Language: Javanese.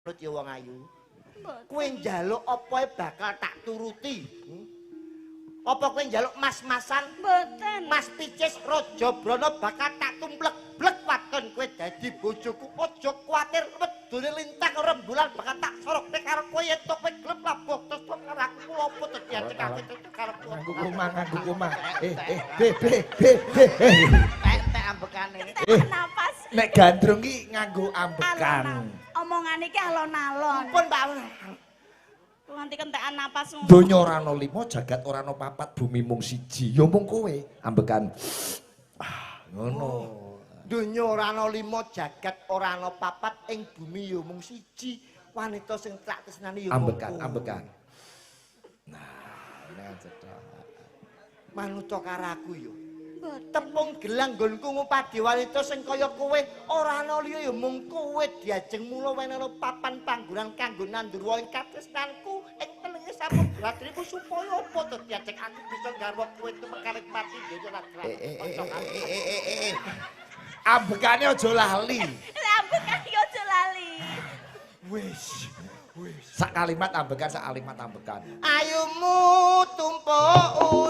Nut ya wong ayu. Kowe njaluk apa bakal tak turuti. Apa kowe njaluk mas-masan? Mboten. Mas Picis Raja Brana bakal tak tumplek-blek waton kowe dadi bojoku. Aja kuwatir wedune lintang rembulan bakal tak sorokne karo kowe yen to kowe gelem labuh terus karo aku kula apa dadi acekake karo kowe. Nganggo kumah. Entek ambekane. Napas. Nek gandrung ki nganggo ambekan. Omongane iki alon-alon. Pun Pak. Nganti kentekan napas ngono. Donya ora ana 5, jagat ora ana 4, bumi mung siji. Ya mung kowe ambekan. Ngono. Donya ora ana 5, jagat ora ana 4, ing bumi ya mung siji. Wanita sing tak tresnani ya ambekan. Nah, nek cedhak. Manut karo aku ya. Mboten. Tepung gelang nggonku ngupadi wanita sing kaya kowe ora ana liya ya mung kowe diajeng mula wenana papan panggonan kanggo nandurwa ing katresnanku ing tenenge samudratku supaya apa to diajeng aku bisa garwa kowe tumekaring mati dhewe lan Ambekane aja lali. Ambekane aja lali. Wis. Sak kalimat ambekan, sak kalimat ambekan. Ayumu tumpuk